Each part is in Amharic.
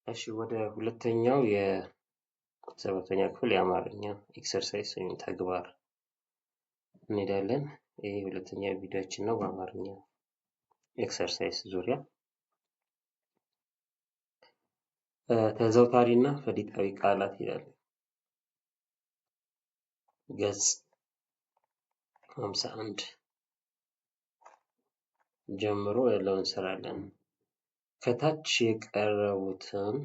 እሺ ወደ ሁለተኛው የሰባተኛ ክፍል የአማርኛ ኤክሰርሳይዝ ወይም ተግባር እንሄዳለን። ይህ ሁለተኛ ቪዲዮአችን ነው በአማርኛ ኤክሰርሳይዝ ዙሪያ። ተዘውታሪና ፈሊጣዊ ቃላት ይላል። ገጽ 51 ጀምሮ ያለውን እንሰራለን። ከታች የቀረቡትን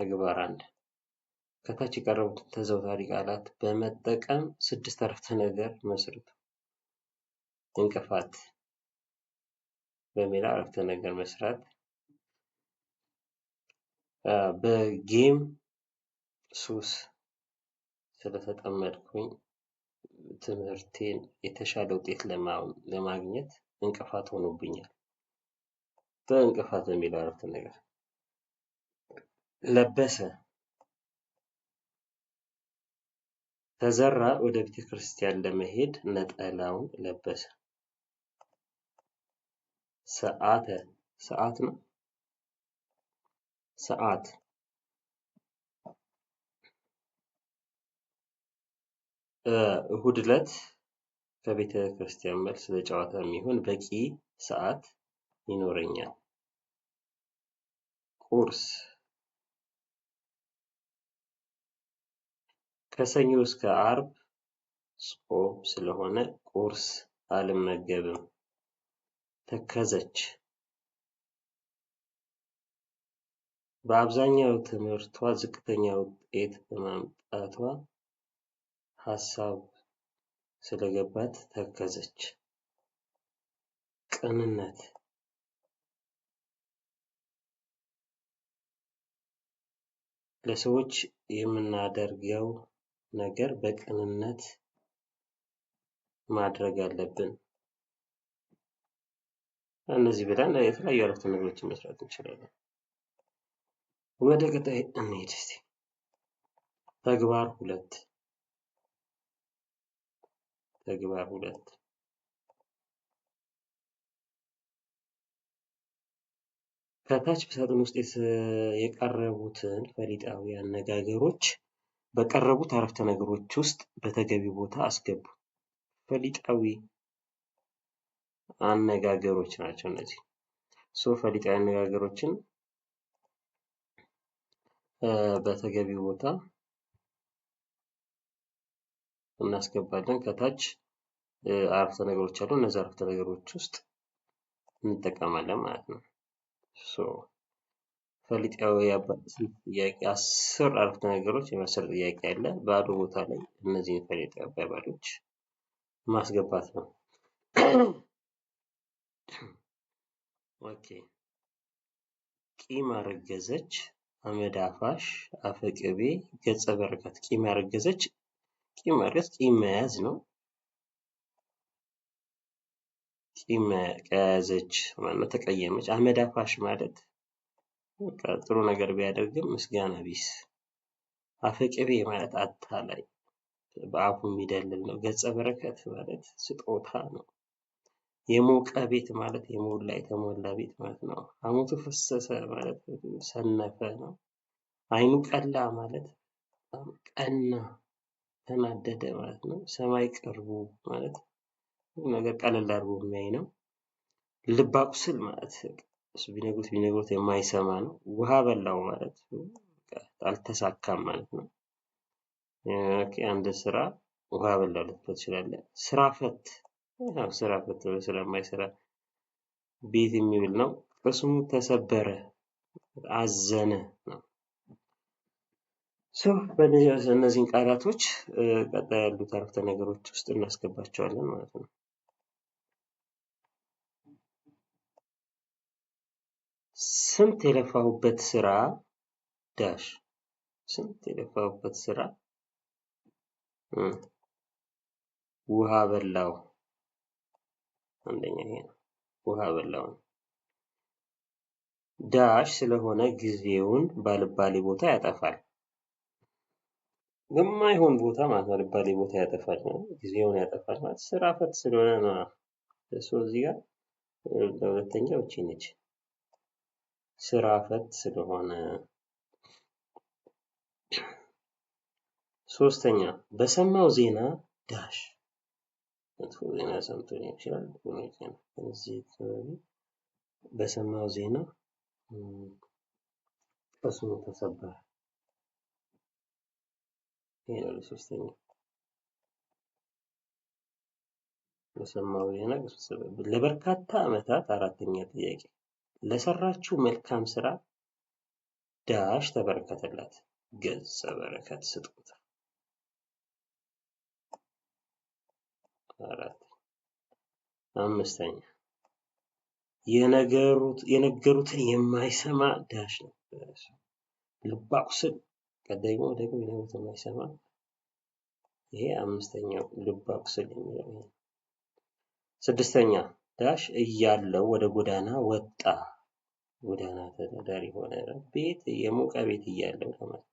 ተግባር 1 ከታች የቀረቡትን ተዘውታሪ ቃላት በመጠቀም 6 አረፍተ ነገር መስርቱ። እንቅፋት በሚል አረፍተ ነገር መስራት። በጌም ሱስ ስለተጠመድኩኝ ትምህርቴን የተሻለ ውጤት ለማግኘት እንቅፋት ሆኖብኛል። በእንቅፋት በሚል አረፍተ ነገር። ለበሰ ተዘራ ወደ ቤተክርስቲያን ለመሄድ ነጠላውን ለበሰ። ሰዓተ ሰዓት ነው። ሰዓት እሁድ ዕለት ከቤተ ክርስቲያን መልስ ለጨዋታ የሚሆን በቂ ሰዓት ይኖረኛል። ቁርስ ከሰኞ እስከ አርብ ጾም ስለሆነ ቁርስ አልመገብም። ተከዘች በአብዛኛው ትምህርቷ ዝቅተኛ ውጤት በማምጣቷ ሀሳብ ስለገባት ተከዘች። ቅንነት ለሰዎች የምናደርገው ነገር በቅንነት ማድረግ አለብን። እነዚህ ብለን የተለያዩ አረፍተ ነገሮችን መስራት እንችላለን። ወደ ቀጣይ እንሂድ እስቲ። ተግባር 2 ከታች በሳጥን ውስጥ የቀረቡትን ፈሊጣዊ አነጋገሮች በቀረቡት አረፍተ ነገሮች ውስጥ በተገቢ ቦታ አስገቡ። ፈሊጣዊ አነጋገሮች ናቸው እነዚህ። ፈሊጣዊ አነጋገሮችን በተገቢ ቦታ እናስገባለን። ከታች አረፍተ ነገሮች አሉ። እነዚህ አረፍተ ነገሮች ውስጥ እንጠቀማለን ማለት ነው። ፈሊጣዊ ጥያቄ 10 አረፍተ ነገሮች የመሰል ጥያቄ አለ። ባዶ ቦታ ላይ እነዚህን ፈሊጣዊ አባባሎች ማስገባት ነው። ኦኬ ቂም አረገዘች፣ አመድ አፋሽ፣ አፈቅቤ፣ ገጸ በረከት። ቂም ያረገዘች ቂም ማርገዝ ቂም መያዝ ነው። ቂም ከያዘች ማለት ተቀየመች። አመድ አፋሽ ማለት ጥሩ ነገር ቢያደርግም ምስጋና ቢስ። አፈቅቤ ማለት አታላይ በአፉ የሚደልል ነው። ገጸ በረከት ማለት ስጦታ ነው። የሞቀ ቤት ማለት የሞላ የተሞላ ቤት ማለት ነው። ሐሞቱ ፈሰሰ ማለት ሰነፈ ነው። አይኑ ቀላ ማለት ቀና ተናደደ ማለት ነው። ሰማይ ቅርቡ ማለት ነገር ቀለል አድርጎ የሚያይ ነው። ልብ አቁስል ማለት ቢነግሩት የማይሰማ ነው። ውሃ በላው ማለት አልተሳካም ማለት ነው። አንድ ስራ ውሃ በላው ልትለው ትችላለህ። ስራ ፈት ስለማይሰራ ቤት የሚውል ነው። ቅስሙ ተሰበረ አዘነ ነው። እነዚህን ቃላቶች ቀጣይ ያሉት አረፍተ ነገሮች ውስጥ እናስገባቸዋለን ማለት ነው። ስንት የለፋሁበት ስራ ዳሽ ስንት የለፋሁበት ስራ ውሃ በላው። አንደኛ ይሄ ነው። ውሃ በላው ዳሽ ስለሆነ ጊዜውን ባልባሌ ቦታ ያጠፋል። በማይሆን ቦታ ማለት ነው። ባልባሌ ቦታ ያጠፋል ጊዜውን ያጠፋል ማለት ስራ ፈት ስለሆነ ነው። እዚህ ጋር ለሁለተኛው እቺ ነች። ስራ ፈት ስለሆነ። ሶስተኛ በሰማው ዜና ዳሽ መጥፎ ዜና ሰምቶ ሊሆን ይችላል። እዚህ አካባቢ በሰማው ዜና ቅስሙ ተሰበረ። ይሄ ነው ሶስተኛ። በሰማው ዜና ቅስሙ ተሰበረ ለበርካታ ዓመታት። አራተኛ ጥያቄ ለሰራችው መልካም ስራ ዳሽ ተበረከተላት። ገጸ በረከት ስጦታ። አራት። አምስተኛ የነገሩትን የማይሰማ ዳሽ ነው። ልብ አቁስል ቀደሞ ደግሞ የነገሩትን የማይሰማ። ይሄ አምስተኛው ልብ አቁስል የሚለው። ስድስተኛ ዳሽ እያለው ወደ ጎዳና ወጣ። ጎዳና ተዳዳሪ ሆነ። ቤት የሞቀ ቤት እያለው ማለት።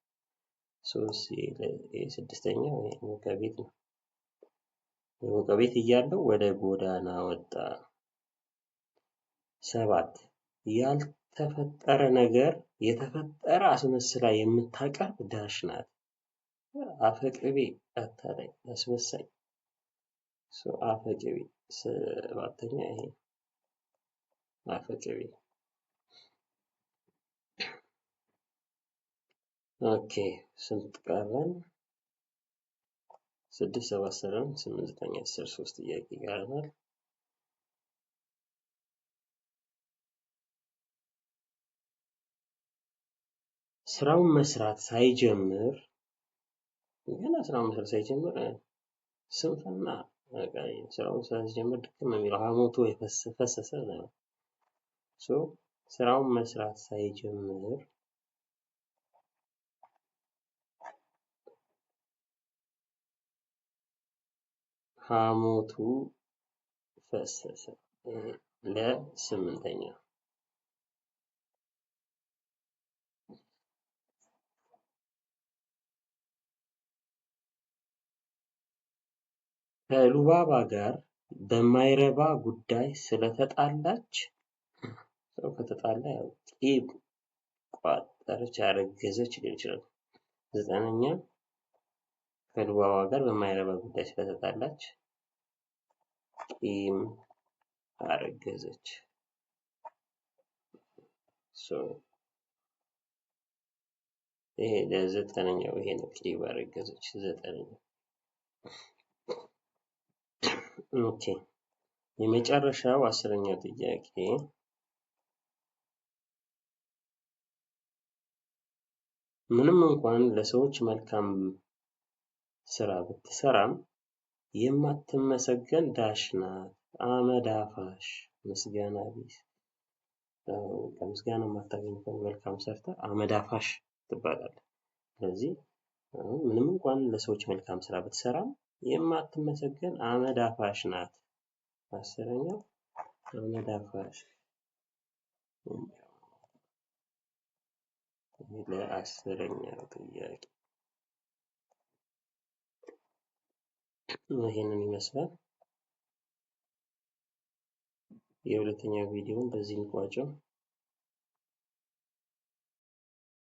ስድስተኛው የሞቀ ቤት ነው። የሞቀ ቤት እያለው ወደ ጎዳና ወጣ። ሰባት ያልተፈጠረ ነገር የተፈጠረ አስመስላ የምታቀርብ ዳሽ ናት። አፈቅቤ አታላይ አስመሳይ። አፈቅቤ ሰባተኛ ይሄ አፈቅቤ። ኦኬ ስንት ቀረን? 6 7 8 8 9 10 3 ጥያቄ ይቀረናል። ስራውን መስራት ሳይጀምር ስንፍና ስራውን ሳይጀምር ድክም የሚለው ሀሞቱ የፈሰሰ ነው። ስራውን መስራት ሳይጀምር ሀሞቱ ፈሰሰ። ለስምንተኛ ከሉባባ ጋር በማይረባ ጉዳይ ስለተጣላች። ሰው ከተጣላ ያው ቂም ቋጠረች፣ አረገዘች ሊሆን ይችላል። ዘጠነኛ ከሉባባ ጋር በማይረባ ጉዳይ ስለተጣላች ቂም አረገዘች። ይሄ ለዘጠነኛው ይሄ ነው። ቂም አረገዘች ዘጠነኛው። ኦኬ የመጨረሻው አስረኛ ጥያቄ ምንም እንኳን ለሰዎች መልካም ስራ ብትሰራም የማትመሰገን ዳሽ ናት። አመድ አፋሽ፣ ምስጋና ቢስ። ከምስጋና የማታገኝ መልካም ሰርታ አመድ አፋሽ ትባላለህ። ስለዚህ ምንም እንኳን ለሰዎች መልካም ስራ ብትሰራም የማትመሰገን አመድ አፋሽ ናት። አስረኛው አመድ አፋሽ። ለአስረኛው ጥያቄ ይሄንን ይመስላል። የሁለተኛ ቪዲዮን በዚህ እንቋጨው።